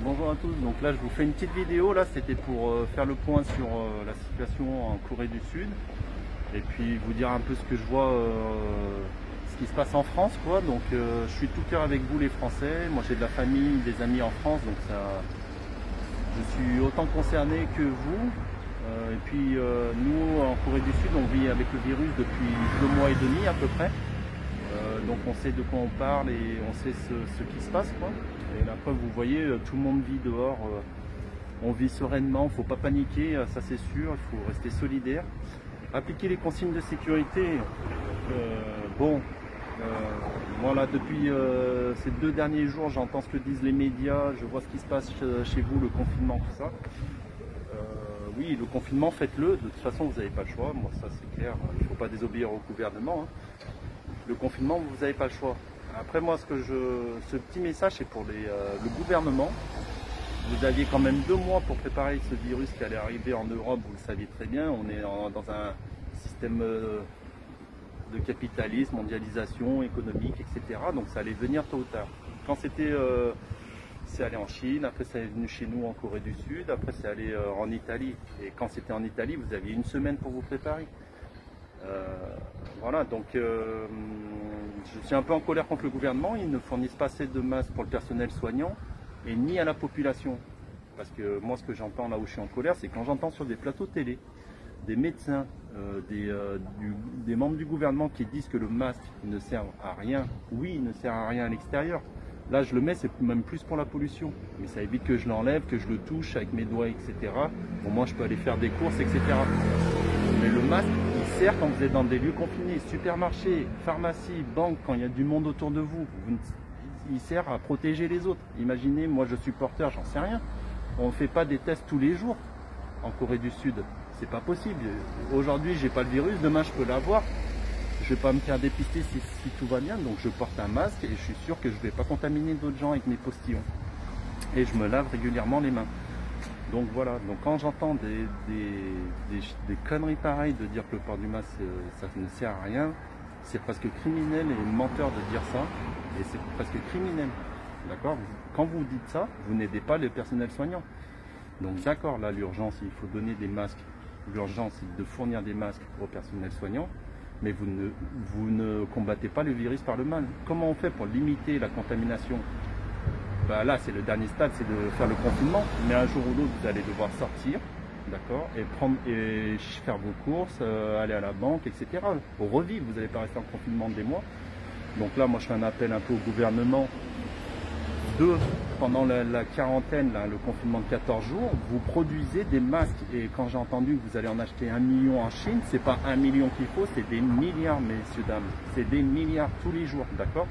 Bonjour à tous, donc là je vous fais une petite vidéo, là c'était pour faire le point sur la situation en Corée du Sud et puis vous dire un peu ce que je vois, ce qui se passe en France quoi. Donc je suis tout cœur avec vous les Français, moi j'ai de la famille, des amis en France, donc ça, je suis autant concerné que vous. Et puis nous en Corée du Sud on vit avec le virus depuis 2 mois et demi à peu près. Donc on sait de quoi on parle et on sait ce qui se passe quoi. Et la preuve, vous voyez, tout le monde vit dehors, on vit sereinement, il ne faut pas paniquer, ça c'est sûr, il faut rester solidaire. Appliquer les consignes de sécurité, moi là depuis ces 2 derniers jours, j'entends ce que disent les médias, je vois ce qui se passe chez vous, le confinement, tout ça. Oui, le confinement, faites-le, de toute façon vous n'avez pas le choix, moi ça c'est clair, il ne faut pas désobéir au gouvernement. Le confinement, vous n'avez pas le choix. Après moi, ce petit message c'est pour le gouvernement. Vous aviez quand même 2 mois pour préparer ce virus qui allait arriver en Europe, vous le saviez très bien. On est dans un système de capitalisme, mondialisation, économique, etc. Donc ça allait venir tôt ou tard. Quand c'est allé en Chine, après c'est venu chez nous en Corée du Sud, après c'est allé en Italie. Et quand c'était en Italie, vous aviez 1 semaine pour vous préparer. Voilà, donc je suis un peu en colère contre le gouvernement. Ils ne fournissent pas assez de masques pour le personnel soignant et ni à la population. Parce que moi, ce que j'entends là où je suis en colère, c'est quand j'entends sur des plateaux télé des médecins, des membres du gouvernement qui disent que le masque ne sert à rien. Oui, il ne sert à rien à l'extérieur. Là, je le mets, c'est même plus pour la pollution. Mais ça évite que je l'enlève, que je le touche avec mes doigts, etc. Au moins, je peux aller faire des courses, etc. Mais le masque, il sert quand vous êtes dans des lieux confinés, supermarchés, pharmacies, banques, quand il y a du monde autour de vous. Il sert à protéger les autres. Imaginez, moi je suis porteur, j'en sais rien. On ne fait pas des tests tous les jours en Corée du Sud. C'est pas possible. Aujourd'hui, j'ai pas le virus, demain je peux l'avoir. Je vais pas me faire dépister si tout va bien, donc je porte un masque et je suis sûr que je vais pas contaminer d'autres gens avec mes postillons. Et je me lave régulièrement les mains. Donc voilà, donc quand j'entends des conneries pareilles de dire que le port du masque ça ne sert à rien, c'est presque criminel et menteur de dire ça, et c'est presque criminel, d'accord? Quand vous dites ça, vous n'aidez pas le personnel soignant. Donc d'accord, là l'urgence, il faut donner des masques, l'urgence c'est de fournir des masques au personnel soignant, mais vous ne combattez pas le virus par le mal. Comment on fait pour limiter la contamination? Bah là, c'est le dernier stade, c'est de faire le confinement. Mais un jour ou l'autre, vous allez devoir sortir, d'accord, et faire vos courses, aller à la banque, etc. Pour revivre, vous n'allez pas rester en confinement des mois. Donc là, moi, je fais un appel un peu au gouvernement pendant la quarantaine, là, le confinement de 14 jours, vous produisez des masques. Et quand j'ai entendu que vous allez en acheter 1 million en Chine, c'est pas 1 million qu'il faut, c'est des milliards, messieurs, dames. C'est des milliards tous les jours, d'accord?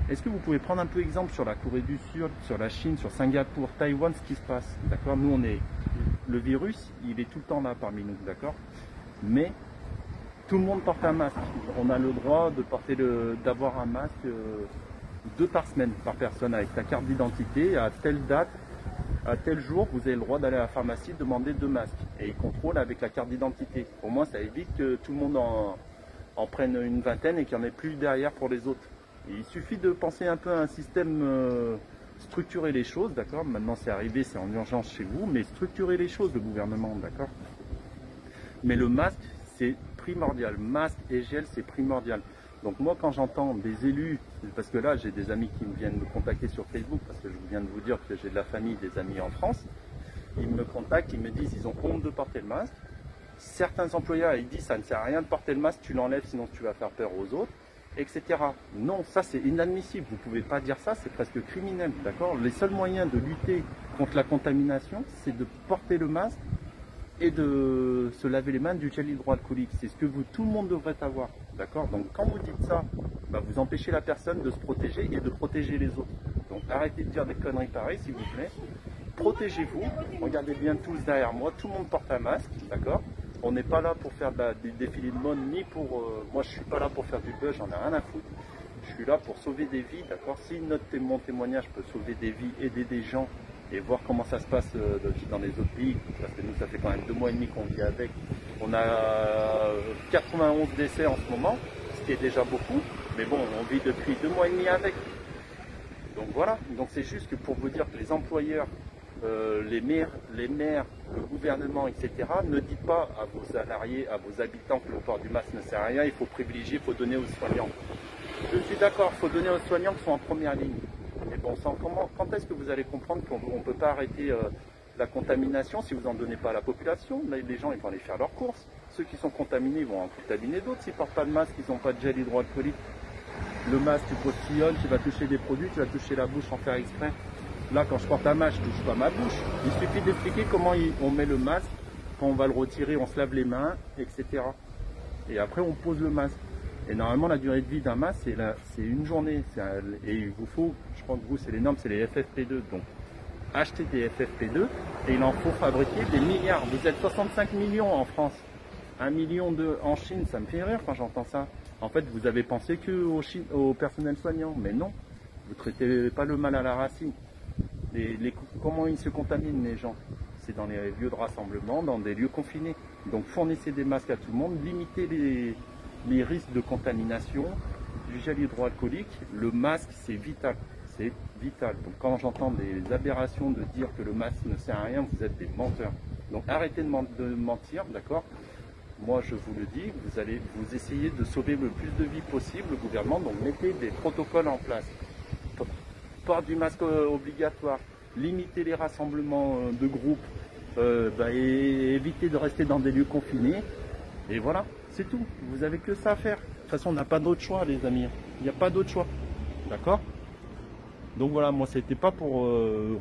Est-ce que vous pouvez prendre un peu exemple sur la Corée du Sud, sur la Chine, sur Singapour, Taïwan, ce qui se passe, d'accord? Nous, le virus, il est tout le temps là parmi nous, d'accord? Mais tout le monde porte un masque. On a le droit de d'avoir un masque 2 par semaine par personne avec ta carte d'identité. À telle date, à tel jour, vous avez le droit d'aller à la pharmacie demander 2 masques. Et ils contrôlent avec la carte d'identité. Au moins, ça évite que tout le monde en prenne une vingtaine et qu'il n'y en ait plus derrière pour les autres. Et il suffit de penser un peu à un système, structurer les choses, d'accord? Maintenant c'est arrivé, c'est en urgence chez vous, mais structurer les choses, le gouvernement, d'accord? Mais le masque, c'est primordial. Masque et gel, c'est primordial. Donc moi, quand j'entends des élus, parce que là, j'ai des amis qui viennent me contacter sur Facebook, parce que je viens de vous dire que j'ai de la famille, des amis en France, ils me contactent, ils me disent qu'ils ont honte de porter le masque. Certains employeurs, ils disent ça ne sert à rien de porter le masque, tu l'enlèves, sinon tu vas faire peur aux autres, etc. Non, ça c'est inadmissible, vous ne pouvez pas dire ça, c'est presque criminel, d'accord? Les seuls moyens de lutter contre la contamination, c'est de porter le masque et de se laver les mains du gel hydroalcoolique. C'est ce que tout le monde devrait avoir, d'accord? Donc quand vous dites ça, bah, vous empêchez la personne de se protéger et de protéger les autres. Donc arrêtez de dire des conneries pareilles, s'il vous plaît. Protégez-vous, regardez bien tous derrière moi, tout le monde porte un masque, d'accord? On n'est pas là pour faire des défilés de mode, ni pour... moi, je suis pas là pour faire du buzz, j'en ai rien à foutre. Je suis là pour sauver des vies, d'accord? Si mon témoignage peut sauver des vies, aider des gens et voir comment ça se passe dans les autres pays, parce que nous, ça fait quand même 2 mois et demi qu'on vit avec. On a 91 décès en ce moment, ce qui est déjà beaucoup, mais bon, on vit depuis 2 mois et demi avec. Donc Donc voilà, donc c'est juste que pour vous dire que les employeurs, les maires, le gouvernement, etc., ne dites pas à vos salariés, à vos habitants que le port du masque ne sert à rien, il faut privilégier, il faut donner aux soignants. Je suis d'accord, il faut donner aux soignants qui sont en première ligne. Mais bon sang, quand est-ce que vous allez comprendre qu'on ne peut pas arrêter la contamination si vous n'en donnez pas à la population? Les gens ils vont aller faire leurs courses. Ceux qui sont contaminés ils vont en contaminer d'autres. S'ils ne portent pas de masque, ils n'ont pas de gel hydroalcoolique. Le masque, tu postillonnes, tu vas toucher des produits, tu vas toucher la bouche sans faire exprès. Là, quand je porte un masque, je ne touche pas ma bouche. Il suffit d'expliquer comment on met le masque, quand on va le retirer, on se lave les mains, etc. Et après, on pose le masque. Et normalement, la durée de vie d'un masque, c'est une journée. Et il vous faut, je crois que vous, c'est les normes, c'est les FFP2. Donc, achetez des FFP2 et il en faut fabriquer des milliards. Vous êtes 65 millions en France. 1 million en Chine, ça me fait rire quand j'entends ça. En fait, vous avez pensé au personnel soignant, mais non. Vous ne traitez pas le mal à la racine. Comment ils se contaminent les gens? C'est dans les lieux de rassemblement, dans des lieux confinés. Donc fournissez des masques à tout le monde, limitez les risques de contamination, du gel hydroalcoolique. Le masque, c'est vital. C'est vital. Donc quand j'entends des aberrations de dire que le masque ne sert à rien, vous êtes des menteurs. Donc arrêtez de mentir, d'accord? Moi je vous le dis, vous essayez de sauver le plus de vies possible, le gouvernement, donc mettez des protocoles en place. Port du masque obligatoire, limitez les rassemblements de groupes, et évitez de rester dans des lieux confinés. Et voilà, c'est tout. Vous n'avez que ça à faire. De toute façon, on n'a pas d'autre choix, les amis. Il n'y a pas d'autre choix. D'accord? Donc voilà, moi, c'était pas pour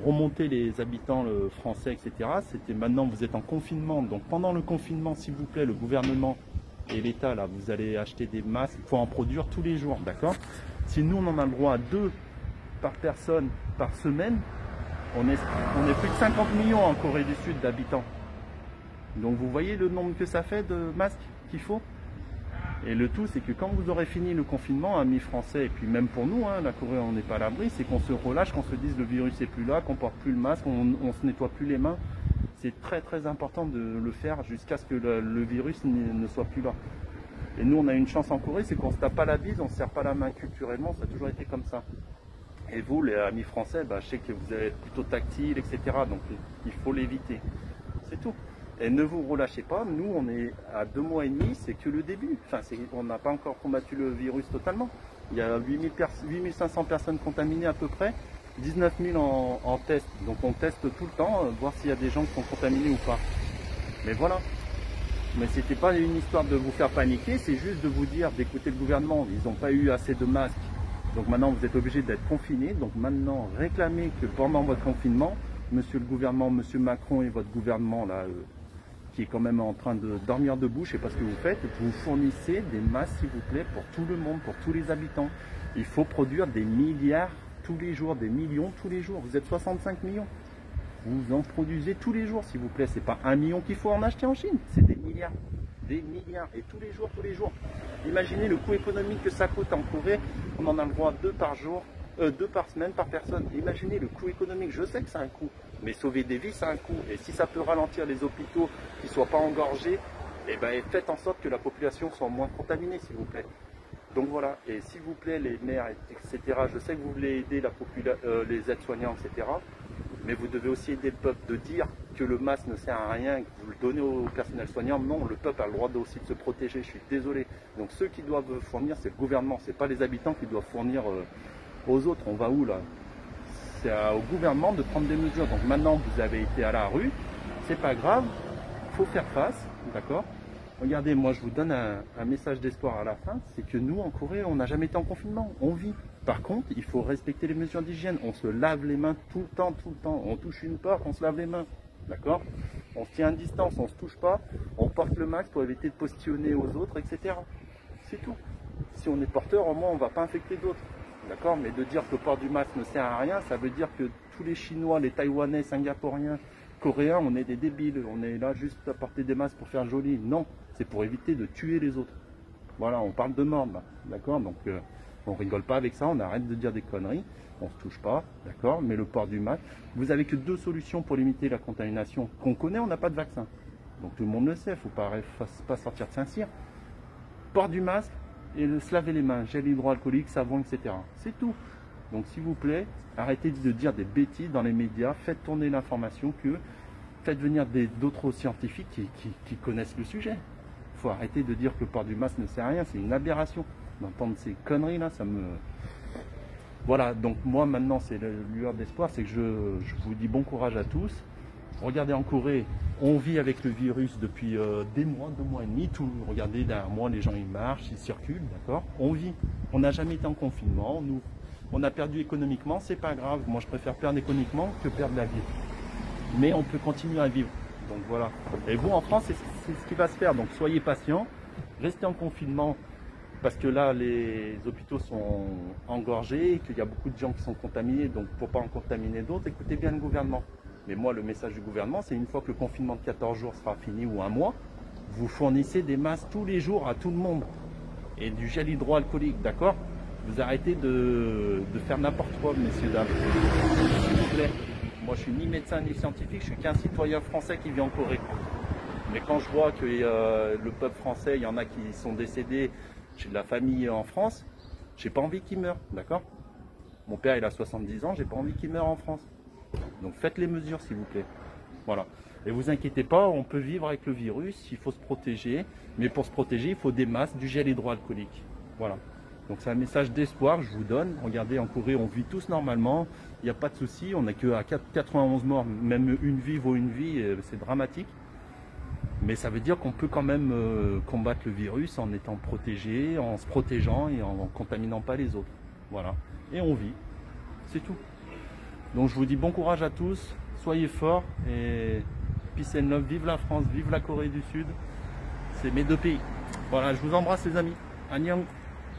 remonter les habitants français, etc. C'était maintenant, vous êtes en confinement. Donc pendant le confinement, s'il vous plaît, le gouvernement et l'État, là, vous allez acheter des masques. Il faut en produire tous les jours. D'accord? Si nous, on en a le droit à 2 par personne par semaine, on est plus de 50 millions en Corée du Sud d'habitants. Donc vous voyez le nombre que ça fait de masques qu'il faut. Et le tout, c'est que quand vous aurez fini le confinement, amis français, et puis même pour nous, hein, la Corée, on n'est pas à l'abri, c'est qu'on se relâche, qu'on se dise le virus n'est plus là, qu'on porte plus le masque, on se nettoie plus les mains. C'est très très important de le faire jusqu'à ce que le virus ne soit plus là. Et nous, on a une chance en Corée, c'est qu'on ne se tape pas la bise, on ne se serre pas la main culturellement, ça a toujours été comme ça. Et vous, les amis français, je sais que vous êtes plutôt tactile, etc. Donc il faut l'éviter. C'est tout. Et ne vous relâchez pas. Nous, on est à 2 mois et demi, c'est que le début. Enfin, on n'a pas encore combattu le virus totalement. Il y a 8500 personnes contaminées à peu près, 19 000 en test. Donc on teste tout le temps, voir s'il y a des gens qui sont contaminés ou pas. Mais voilà. Mais c'était pas une histoire de vous faire paniquer, c'est juste de vous dire d'écouter le gouvernement. Ils n'ont pas eu assez de masques. Donc maintenant, vous êtes obligé d'être confiné. Donc maintenant, réclamez que pendant votre confinement, monsieur le gouvernement, monsieur Macron et votre gouvernement, là, qui est quand même en train de dormir debout, je ne sais pas ce que vous faites, vous fournissez des masques, s'il vous plaît, pour tout le monde, pour tous les habitants. Il faut produire des milliards tous les jours, des millions tous les jours. Vous êtes 65 millions. Vous en produisez tous les jours, s'il vous plaît. C'est pas 1 million qu'il faut en acheter en Chine, c'est des milliards. Des milliards, et tous les jours, tous les jours. Imaginez le coût économique que ça coûte en Corée, on en a le droit à 2 par jour, 2 par semaine par personne. Imaginez le coût économique, je sais que ça a un coût, mais sauver des vies, ça a un coût. Et si ça peut ralentir les hôpitaux qui ne soient pas engorgés, faites en sorte que la population soit moins contaminée, s'il vous plaît. Donc voilà, et s'il vous plaît, les maires, etc., je sais que vous voulez aider les aides-soignants, etc., mais vous devez aussi aider le peuple de dire que le masque ne sert à rien, que vous le donnez au personnel soignant. Non, le peuple a le droit aussi de se protéger, je suis désolé. Donc ceux qui doivent fournir, c'est le gouvernement, c'est pas les habitants qui doivent fournir aux autres. On va où là? C'est au gouvernement de prendre des mesures. Donc maintenant, vous avez été à la rue, c'est pas grave, il faut faire face, d'accord? Regardez, moi je vous donne un message d'espoir à la fin, c'est que nous en Corée, on n'a jamais été en confinement, on vit. Par contre, il faut respecter les mesures d'hygiène, on se lave les mains tout le temps, on touche une porte, on se lave les mains, d'accord? On se tient à distance, on ne se touche pas, on porte le masque pour éviter de postillonner aux autres, etc. C'est tout. Si on est porteur, au moins on ne va pas infecter d'autres, d'accord? Mais de dire que le port du masque ne sert à rien, ça veut dire que tous les Chinois, les Taïwanais, Singapouriens, Coréens, on est des débiles, on est là juste à porter des masques pour faire joli. Non, c'est pour éviter de tuer les autres. Voilà, on parle de mort, d'accord? Donc on rigole pas avec ça, on arrête de dire des conneries, on se touche pas, d'accord? Mais le port du masque, vous avez que 2 solutions pour limiter la contamination qu'on connaît, on n'a pas de vaccin. Donc tout le monde le sait, il ne faut pas sortir de Saint-Cyr. Port du masque et se laver les mains, gel hydroalcoolique, savon, etc. C'est tout. Donc s'il vous plaît, arrêtez de dire des bêtises dans les médias, faites tourner l'information, faites venir d'autres scientifiques qui connaissent le sujet. Il faut arrêter de dire que le port du masque ne sert à rien, c'est une aberration. D'entendre ces conneries là, ça me... Voilà, donc moi maintenant c'est le lueur d'espoir, c'est que je vous dis bon courage à tous. Regardez en Corée, on vit avec le virus depuis des mois, 2 mois et demi. Regardez derrière moi, les gens ils marchent, ils circulent, d'accord. On vit, on n'a jamais été en confinement, on a perdu économiquement, c'est pas grave. Moi je préfère perdre économiquement que perdre la vie. Mais on peut continuer à vivre, donc voilà. Et vous en France, c'est ce qui va se faire, donc soyez patients, restez en confinement. Parce que là, les hôpitaux sont engorgés, qu'il y a beaucoup de gens qui sont contaminés, donc pour ne pas en contaminer d'autres, écoutez bien le gouvernement. Mais moi, le message du gouvernement, c'est une fois que le confinement de 14 jours sera fini ou 1 mois, vous fournissez des masques tous les jours à tout le monde. Et du gel hydroalcoolique, d'accord? Vous arrêtez de faire n'importe quoi, messieurs, dames. S'il vous plaît. Moi, je suis ni médecin ni scientifique, je suis qu'un citoyen français qui vit en Corée. Mais quand je vois que le peuple français, il y en a qui sont décédés, j'ai de la famille en France, j'ai pas envie qu'ils meurent, d'accord? Mon père il a 70 ans, j'ai pas envie qu'il meure en France. Donc faites les mesures s'il vous plaît. Voilà. Et vous inquiétez pas, on peut vivre avec le virus, il faut se protéger. Mais pour se protéger, il faut des masques, du gel hydroalcoolique. Voilà. Donc c'est un message d'espoir, je vous donne. Regardez, en Corée, on vit tous normalement, il n'y a pas de souci. On n'a que à 91 morts, même une vie vaut une vie, c'est dramatique. Mais ça veut dire qu'on peut quand même combattre le virus en étant protégé, en se protégeant et en contaminant pas les autres. Voilà. Et on vit. C'est tout. Donc je vous dis bon courage à tous, soyez forts et peace and love. Vive la France, vive la Corée du Sud. C'est mes 2 pays. Voilà, je vous embrasse les amis. Annyeong.